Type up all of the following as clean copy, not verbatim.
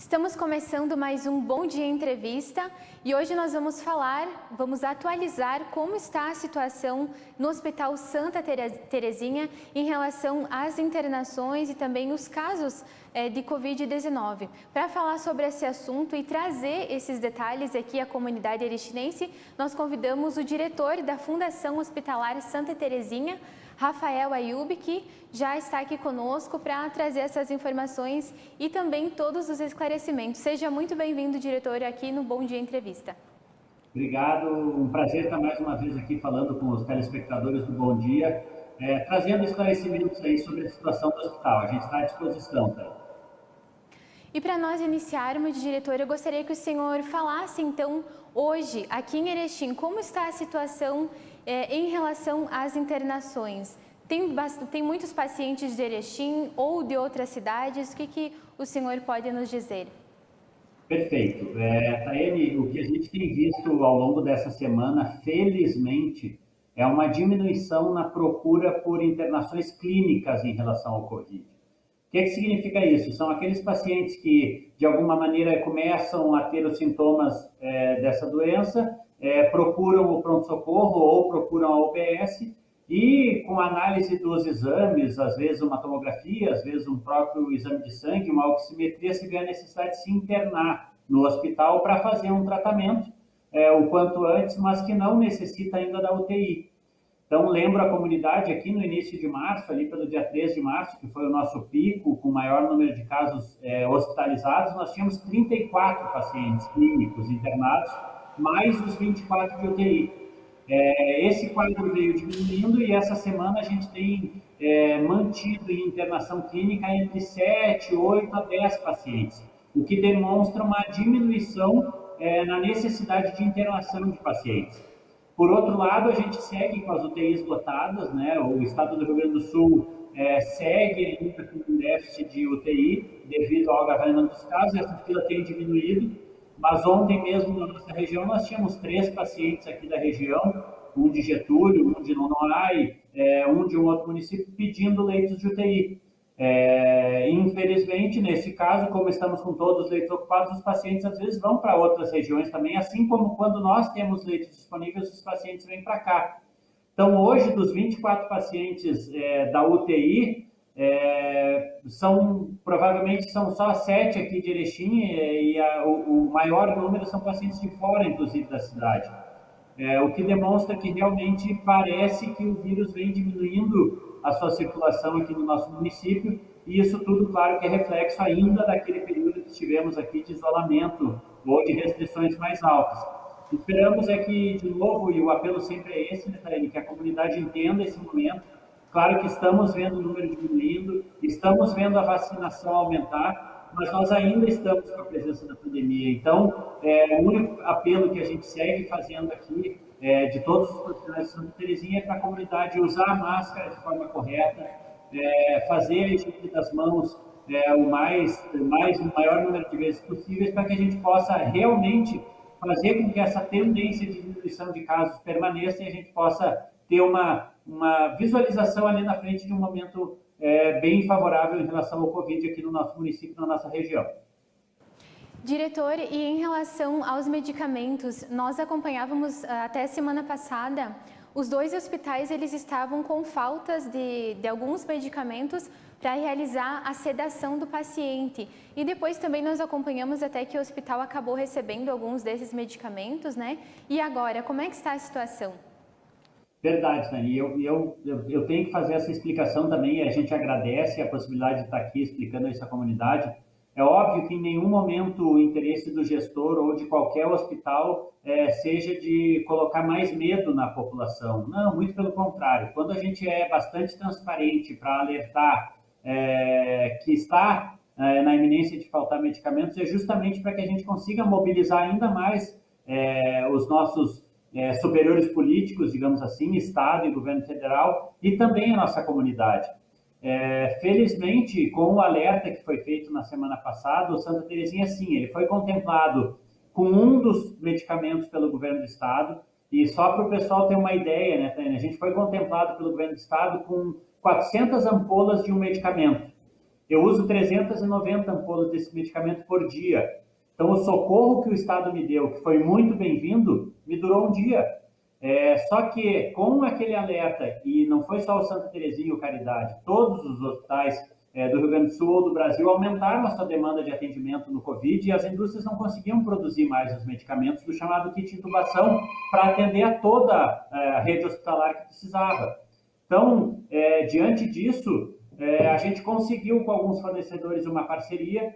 Estamos começando mais um Bom Dia Entrevista e hoje nós vamos atualizar como está a situação no Hospital Santa Terezinha em relação às internações e também os casos de Covid-19. Para falar sobre esse assunto e trazer esses detalhes aqui à comunidade erechinense, nós convidamos o diretor da Fundação Hospitalar Santa Terezinha, Rafael Ayub, que já está aqui conosco para trazer essas informações e também todos os esclarecimentos. Seja muito bem-vindo, diretor, aqui no Bom Dia Entrevista. Obrigado, um prazer estar mais uma vez aqui falando com os telespectadores do Bom Dia, trazendo esclarecimentos aí sobre a situação do hospital. A gente está à disposição, tá? E para nós iniciarmos, diretor, eu gostaria que o senhor falasse, então, hoje, aqui em Erechim, como está a situação em relação às internações? Tem muitos pacientes de Erechim ou de outras cidades? O que o senhor pode nos dizer? Perfeito. Taene, o que a gente tem visto ao longo dessa semana, felizmente, é uma diminuição na procura por internações clínicas em relação ao Covid. O que significa isso? São aqueles pacientes que, de alguma maneira, começam a ter os sintomas dessa doença, procuram o pronto-socorro ou procuram a UBS e, com a análise dos exames, às vezes uma tomografia, às vezes um próprio exame de sangue, uma oximetria, se vê a necessidade de se internar no hospital para fazer um tratamento o quanto antes, mas que não necessita ainda da UTI. Então, lembro a comunidade aqui no início de março, ali pelo dia 3 de março, que foi o nosso pico, com o maior número de casos hospitalizados, nós tínhamos 34 pacientes clínicos internados, mais os 24 de UTI. Esse quadro veio diminuindo e essa semana a gente tem mantido em internação clínica entre 7, 8 a 10 pacientes, o que demonstra uma diminuição na necessidade de internação de pacientes. Por outro lado, a gente segue com as UTIs lotadas, né? O estado do Rio Grande do Sul segue ainda com um déficit de UTI devido ao agravamento dos casos, essa fila tem diminuído, mas ontem mesmo na nossa região nós tínhamos 3 pacientes aqui da região, um de Getúlio, um de Nonoai, um de um outro município, pedindo leitos de UTI. Infelizmente, nesse caso, como estamos com todos os leitos ocupados, os pacientes às vezes vão para outras regiões também, assim como quando nós temos leitos disponíveis, os pacientes vêm para cá. Então, hoje, dos 24 pacientes da UTI, provavelmente são só 7 aqui de Erechim e o maior número são pacientes de fora, inclusive, da cidade. O que demonstra que realmente parece que o vírus vem diminuindo a sua circulação aqui no nosso município, e isso tudo, claro, que é reflexo ainda daquele período que tivemos aqui de isolamento ou de restrições mais altas. Esperamos que, de novo, e o apelo sempre é esse, né, Taene, que a comunidade entenda esse momento. Claro que estamos vendo o número diminuindo, estamos vendo a vacinação aumentar, mas nós ainda estamos com a presença da pandemia. Então, o único apelo que a gente segue fazendo aqui, de todos os profissionais de Santa Terezinha, é para a comunidade usar a máscara de forma correta, fazer a higiene das mãos o maior número de vezes possíveis, para que a gente possa realmente fazer com que essa tendência de diminuição de casos permaneça e a gente possa ter uma visualização ali na frente de um momento bem favorável em relação ao Covid aqui no nosso município, na nossa região. Diretor, e em relação aos medicamentos, nós acompanhávamos até a semana passada, os 2 hospitais eles estavam com faltas de alguns medicamentos para realizar a sedação do paciente. E depois também nós acompanhamos até que o hospital acabou recebendo alguns desses medicamentos, né? E agora, como é que está a situação? Verdade, Dani. Eu tenho que fazer essa explicação também, e a gente agradece a possibilidade de estar aqui explicando isso à comunidade. É óbvio que em nenhum momento o interesse do gestor ou de qualquer hospital seja de colocar mais medo na população. Não, muito pelo contrário. Quando a gente é bastante transparente para alertar que está na iminência de faltar medicamentos, é justamente para que a gente consiga mobilizar ainda mais os nossos superiores políticos, digamos assim, Estado e governo federal, e também a nossa comunidade. Felizmente, com o alerta que foi feito na semana passada, o Santa Terezinha, sim, ele foi contemplado com um dos medicamentos pelo governo do Estado, e só para o pessoal ter uma ideia, né, Tânia, a gente foi contemplado pelo governo do Estado com 400 ampolas de um medicamento. eu uso 390 ampolas desse medicamento por dia. Então, o socorro que o Estado me deu, que foi muito bem-vindo, me durou um dia. Só que, com aquele alerta, e não foi só o Santa Terezinha e o Caridade, todos os hospitais do Rio Grande do Sul ou do Brasil aumentaram a sua demanda de atendimento no Covid e as indústrias não conseguiam produzir mais os medicamentos do chamado kit intubação para atender a toda a rede hospitalar que precisava. Então, diante disso, a gente conseguiu com alguns fornecedores uma parceria,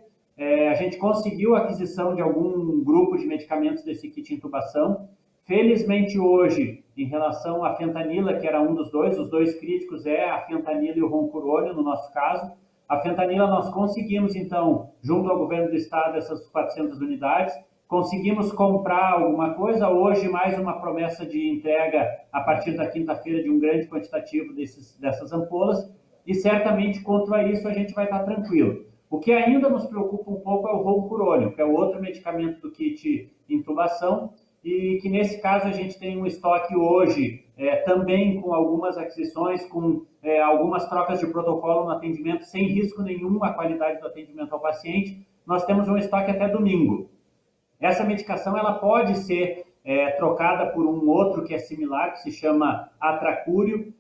a gente conseguiu a aquisição de algum grupo de medicamentos desse kit intubação. Felizmente hoje, em relação à fentanila, que era um dos dois, os dois críticos a fentanila e o roncorônio, no nosso caso. A fentanila nós conseguimos, então, junto ao governo do estado, essas 400 unidades, conseguimos comprar alguma coisa, hoje mais uma promessa de entrega a partir da quinta-feira de um grande quantitativo dessas ampolas, e certamente contra isso a gente vai estar tranquilo. O que ainda nos preocupa um pouco é o roncorônio, que é o outro medicamento do kit intubação, e que nesse caso a gente tem um estoque hoje, também com algumas aquisições, com algumas trocas de protocolo no atendimento, sem risco nenhum à qualidade do atendimento ao paciente. Nós temos um estoque até domingo. Essa medicação ela pode ser trocada por um outro que é similar, que se chama Atracúrio.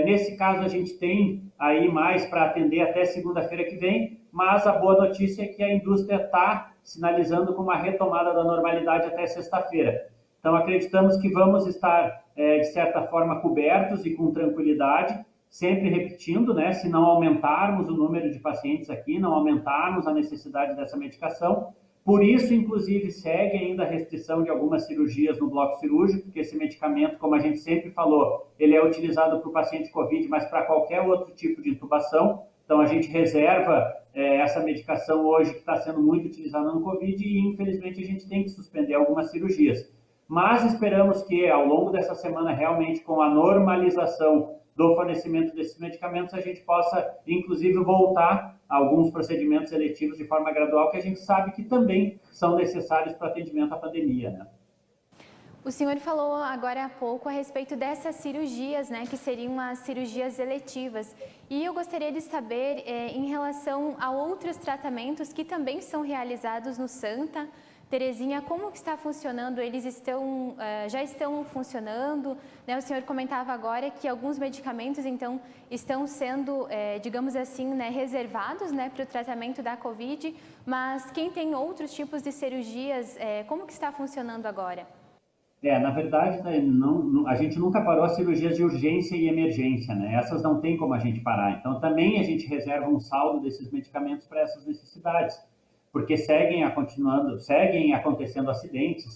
Nesse caso a gente tem aí mais para atender até segunda-feira que vem, mas a boa notícia é que a indústria está sinalizando com uma retomada da normalidade até sexta-feira. Então, acreditamos que vamos estar, de certa forma, cobertos e com tranquilidade, sempre repetindo, né, se não aumentarmos o número de pacientes aqui, não aumentarmos a necessidade dessa medicação. Por isso, inclusive, segue ainda a restrição de algumas cirurgias no bloco cirúrgico, porque esse medicamento, como a gente sempre falou, ele é utilizado para o paciente COVID, mas para qualquer outro tipo de intubação. Então, a gente reserva essa medicação hoje que está sendo muito utilizada no Covid e, infelizmente, a gente tem que suspender algumas cirurgias. Mas esperamos que, ao longo dessa semana, realmente, com a normalização do fornecimento desses medicamentos, a gente possa, inclusive, voltar a alguns procedimentos eletivos de forma gradual, que a gente sabe que também são necessários para atendimento à pandemia, né? O senhor falou agora há pouco a respeito dessas cirurgias, né, que seriam as cirurgias eletivas. E eu gostaria de saber, em relação a outros tratamentos que também são realizados no Santa Terezinha, como que está funcionando? Eles já estão funcionando? Né? O senhor comentava agora que alguns medicamentos, então, estão sendo, digamos assim, né, reservados, né, para o tratamento da Covid, mas quem tem outros tipos de cirurgias, como que está funcionando agora? Na verdade, a gente nunca parou as cirurgias de urgência e emergência, né? Essas não tem como a gente parar. Então, também a gente reserva um saldo desses medicamentos para essas necessidades, porque seguem acontecendo acidentes,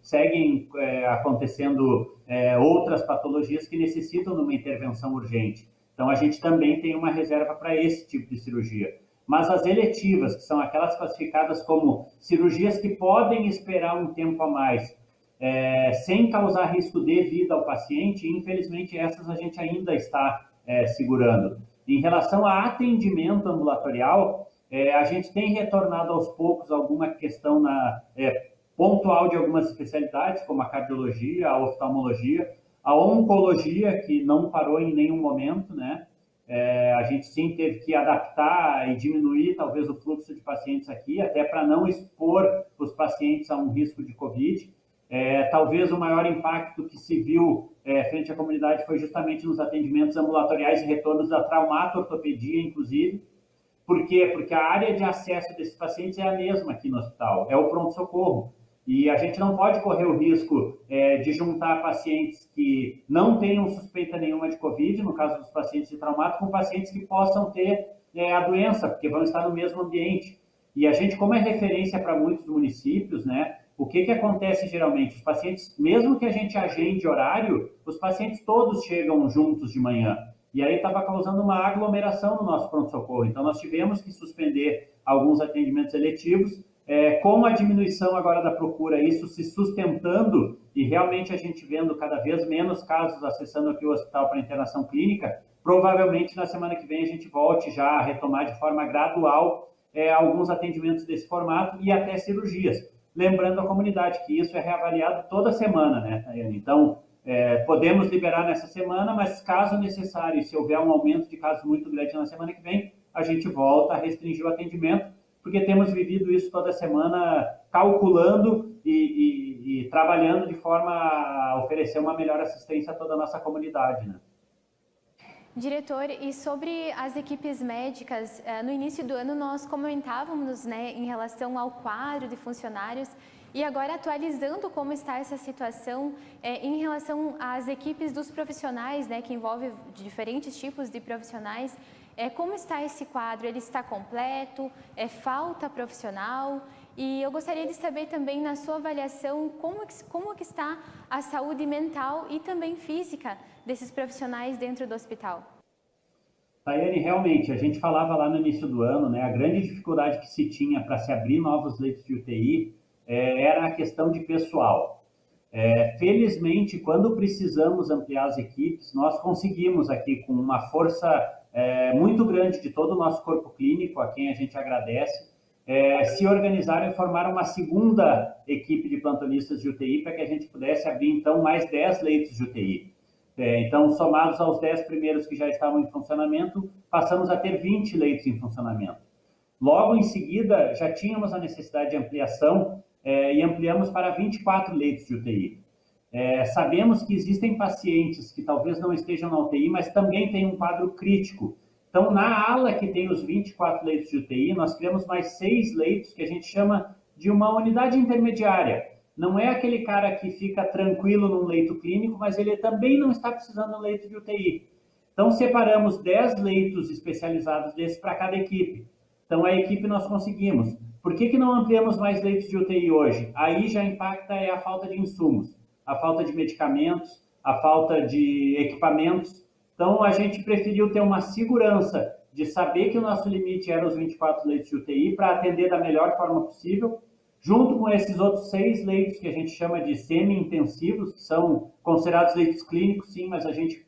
seguem acontecendo outras patologias que necessitam de uma intervenção urgente. Então, a gente também tem uma reserva para esse tipo de cirurgia. Mas as eletivas, que são aquelas classificadas como cirurgias que podem esperar um tempo a mais, sem causar risco de vida ao paciente, infelizmente essas a gente ainda está segurando. Em relação a atendimento ambulatorial, a gente tem retornado aos poucos alguma questão pontual de algumas especialidades, como a cardiologia, a oftalmologia, a oncologia, que não parou em nenhum momento, né? A gente sim teve que adaptar e diminuir talvez o fluxo de pacientes aqui, até para não expor os pacientes a um risco de Covid. Talvez o maior impacto que se viu frente à comunidade foi justamente nos atendimentos ambulatoriais e retornos da traumato-ortopedia, inclusive. Por quê? Porque a área de acesso desses pacientes é a mesma aqui no hospital, é o pronto-socorro. E a gente não pode correr o risco de juntar pacientes que não tenham suspeita nenhuma de Covid, no caso dos pacientes de traumato, com pacientes que possam ter a doença, porque vão estar no mesmo ambiente. E a gente, como é referência para muitos municípios, né? O que acontece geralmente? Os pacientes, mesmo que a gente agende horário, os pacientes todos chegam juntos de manhã. E aí estava causando uma aglomeração no nosso pronto-socorro. Então, nós tivemos que suspender alguns atendimentos eletivos. Com a diminuição agora da procura, isso se sustentando e realmente a gente vendo cada vez menos casos acessando aqui o hospital para internação clínica, provavelmente na semana que vem a gente volte já a retomar de forma gradual alguns atendimentos desse formato e até cirurgias. Lembrando à comunidade que isso é reavaliado toda semana, né, Tayane? Então, podemos liberar nessa semana, mas caso necessário, se houver um aumento de casos muito grande na semana que vem, a gente volta a restringir o atendimento, porque temos vivido isso toda semana, calculando e trabalhando de forma a oferecer uma melhor assistência a toda a nossa comunidade, né? Diretor, e sobre as equipes médicas, no início do ano nós comentávamos, né, em relação ao quadro de funcionários e agora atualizando como está essa situação em relação às equipes dos profissionais, né, que envolve diferentes tipos de profissionais, como está esse quadro? Ele está completo? Falta profissional? E eu gostaria de saber também, na sua avaliação, como que está a saúde mental e também física desses profissionais dentro do hospital. Tayane, realmente, a gente falava lá no início do ano, né, a grande dificuldade que se tinha para se abrir novos leitos de UTI era a questão de pessoal. Felizmente, quando precisamos ampliar as equipes, nós conseguimos aqui, com uma força muito grande de todo o nosso corpo clínico, a quem a gente agradece, se organizaram e formaram uma segunda equipe de plantonistas de UTI para que a gente pudesse abrir, então, mais 10 leitos de UTI. Então, somados aos 10 primeiros que já estavam em funcionamento, passamos a ter 20 leitos em funcionamento. Logo em seguida, já tínhamos a necessidade de ampliação e ampliamos para 24 leitos de UTI. Sabemos que existem pacientes que talvez não estejam na UTI, mas também têm um quadro crítico. Então, na ala que tem os 24 leitos de UTI, nós criamos mais 6 leitos que a gente chama de uma unidade intermediária. Não é aquele cara que fica tranquilo num leito clínico, mas ele também não está precisando de um leito de UTI. Então, separamos 10 leitos especializados desses para cada equipe. Então, a equipe nós conseguimos. Por que não ampliamos mais leitos de UTI hoje? Aí já impacta a falta de insumos, a falta de medicamentos, a falta de equipamentos. Então, a gente preferiu ter uma segurança de saber que o nosso limite era os 24 leitos de UTI para atender da melhor forma possível, junto com esses outros 6 leitos que a gente chama de semi-intensivos, que são considerados leitos clínicos, sim, mas a gente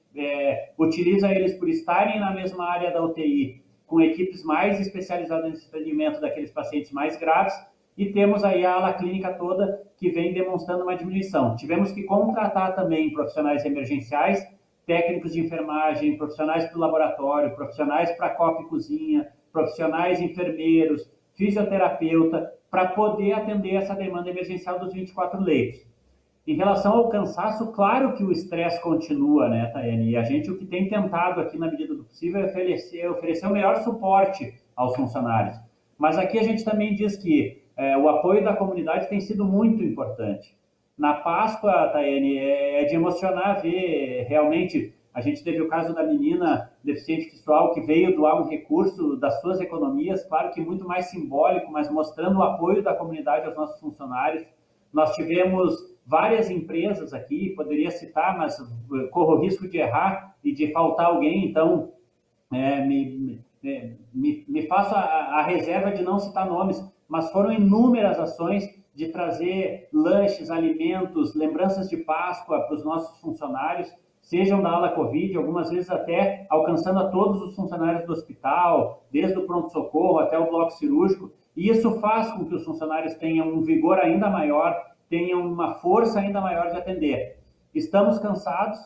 utiliza eles por estarem na mesma área da UTI, com equipes mais especializadas nesse atendimento daqueles pacientes mais graves, e temos aí a ala clínica toda que vem demonstrando uma diminuição. Tivemos que contratar também profissionais emergenciais, técnicos de enfermagem, profissionais para o laboratório, profissionais para copa e cozinha, profissionais enfermeiros, fisioterapeuta, para poder atender essa demanda emergencial dos 24 leitos. Em relação ao cansaço, claro que o estresse continua, né, Tayane? E a gente o que tem tentado aqui, na medida do possível, é oferecer o melhor suporte aos funcionários. Mas aqui a gente também diz que o apoio da comunidade tem sido muito importante. Na Páscoa, Tayane, é de emocionar ver realmente. A gente teve o caso da menina deficiente visual que veio doar um recurso das suas economias, claro que muito mais simbólico, mas mostrando o apoio da comunidade aos nossos funcionários. Nós tivemos várias empresas aqui, poderia citar, mas corro o risco de errar e de faltar alguém, então me faço a reserva de não citar nomes, mas foram inúmeras ações de trazer lanches, alimentos, lembranças de Páscoa para os nossos funcionários, sejam da ala Covid, algumas vezes até alcançando a todos os funcionários do hospital, desde o pronto-socorro até o bloco cirúrgico, e isso faz com que os funcionários tenham um vigor ainda maior, tenham uma força ainda maior de atender. Estamos cansados,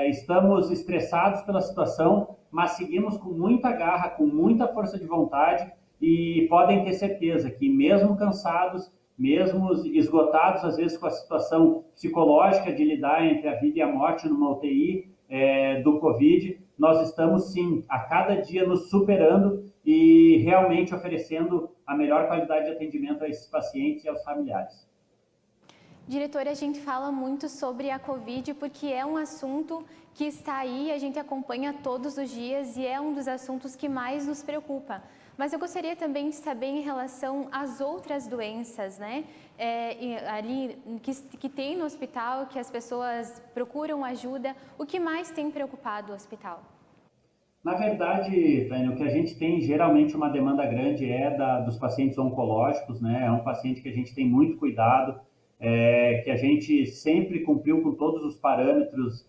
estamos estressados pela situação, mas seguimos com muita garra, com muita força de vontade, e podem ter certeza que mesmo cansados, mesmo esgotados, às vezes com a situação psicológica de lidar entre a vida e a morte numa UTI do Covid, nós estamos, sim, a cada dia nos superando e realmente oferecendo a melhor qualidade de atendimento a esses pacientes e aos familiares. Diretora, a gente fala muito sobre a Covid porque é um assunto que está aí, a gente acompanha todos os dias e é um dos assuntos que mais nos preocupa. Mas eu gostaria também de saber em relação às outras doenças, né? Ali que tem no hospital, que as pessoas procuram ajuda. O que mais tem preocupado o hospital? Na verdade, Tânia, o que a gente tem geralmente uma demanda grande dos pacientes oncológicos, né? É um paciente que a gente tem muito cuidado, que a gente sempre cumpriu com todos os parâmetros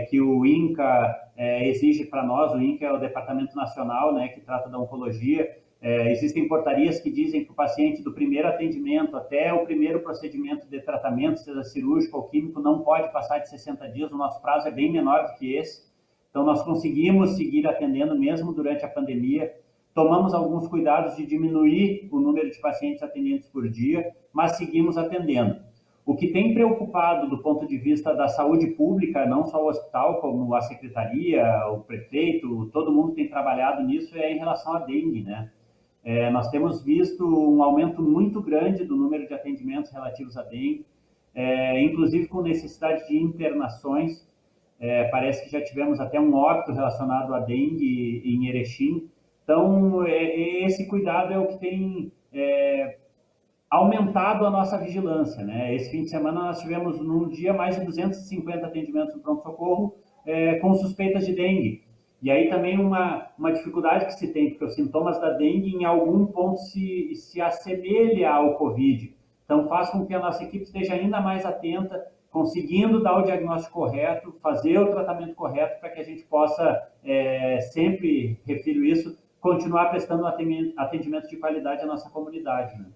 que o INCA exige para nós. O INCA é o Departamento Nacional, né, que trata da oncologia. Existem portarias que dizem que o paciente do primeiro atendimento até o primeiro procedimento de tratamento, seja cirúrgico ou químico, não pode passar de 60 dias. O nosso prazo é bem menor do que esse. Então, nós conseguimos seguir atendendo mesmo durante a pandemia. Tomamos alguns cuidados de diminuir o número de pacientes atendidos por dia, mas seguimos atendendo. O que tem preocupado do ponto de vista da saúde pública, não só o hospital, como a secretaria, o prefeito, todo mundo tem trabalhado nisso, é em relação à dengue, né? Nós temos visto um aumento muito grande do número de atendimentos relativos à dengue, inclusive com necessidade de internações. Parece que já tivemos até um óbito relacionado à dengue em Erechim. Então, esse cuidado é o que tem aumentado a nossa vigilância, né? Esse fim de semana nós tivemos num dia mais de 250 atendimentos no pronto-socorro com suspeitas de dengue. E aí também uma dificuldade que se tem, porque os sintomas da dengue em algum ponto se assemelha ao Covid. Então faz com que a nossa equipe esteja ainda mais atenta, conseguindo dar o diagnóstico correto, fazer o tratamento correto para que a gente possa, sempre, refiro isso, continuar prestando atendimento de qualidade à nossa comunidade, né?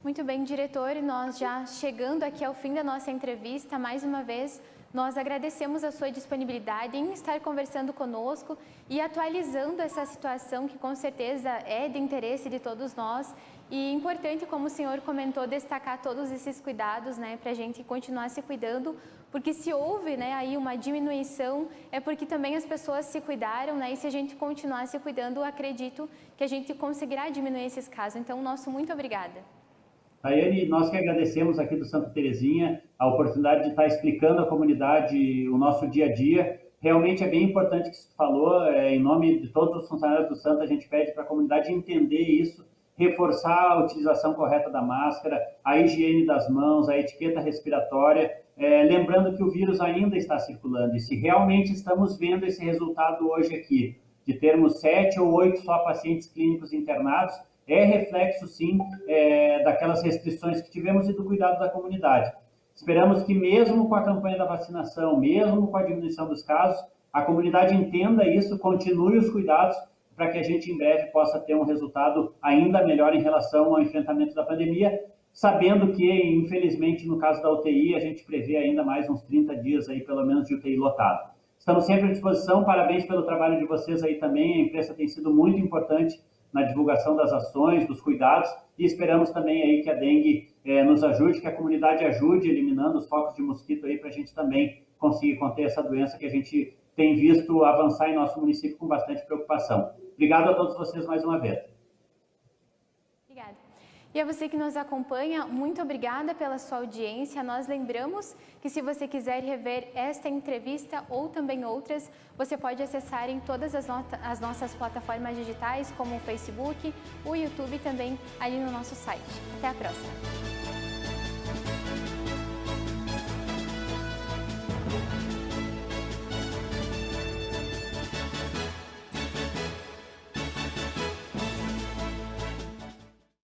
Muito bem, diretor, nós já chegando aqui ao fim da nossa entrevista, mais uma vez, nós agradecemos a sua disponibilidade em estar conversando conosco e atualizando essa situação que com certeza é de interesse de todos nós e importante, como o senhor comentou, destacar todos esses cuidados, né, para a gente continuar se cuidando, porque se houve, né, aí uma diminuição é porque também as pessoas se cuidaram, né, e se a gente continuar se cuidando, acredito que a gente conseguirá diminuir esses casos. Então, nosso muito obrigada. Tayane, nós que agradecemos aqui do Santa Terezinha a oportunidade de estar explicando à comunidade o nosso dia a dia. Realmente é bem importante o que você falou, em nome de todos os funcionários do Santa, a gente pede para a comunidade entender isso, reforçar a utilização correta da máscara, a higiene das mãos, a etiqueta respiratória, lembrando que o vírus ainda está circulando e se realmente estamos vendo esse resultado hoje aqui, de termos 7 ou 8 só pacientes clínicos internados, é reflexo, sim, daquelas restrições que tivemos e do cuidado da comunidade. Esperamos que, mesmo com a campanha da vacinação, mesmo com a diminuição dos casos, a comunidade entenda isso, continue os cuidados, para que a gente, em breve, possa ter um resultado ainda melhor em relação ao enfrentamento da pandemia, sabendo que, infelizmente, no caso da UTI, a gente prevê ainda mais uns 30 dias, aí, pelo menos, de UTI lotado. Estamos sempre à disposição, parabéns pelo trabalho de vocês aí também, a imprensa tem sido muito importante na divulgação das ações, dos cuidados, e esperamos também aí que a dengue nos ajude, que a comunidade ajude, eliminando os focos de mosquito aí, para a gente também conseguir conter essa doença que a gente tem visto avançar em nosso município com bastante preocupação. Obrigado a todos vocês mais uma vez. Obrigada. E a você que nos acompanha, muito obrigada pela sua audiência. Nós lembramos que se você quiser rever esta entrevista ou também outras, você pode acessar em todas as nossas plataformas digitais, como o Facebook, o YouTube e também ali no nosso site. Até a próxima!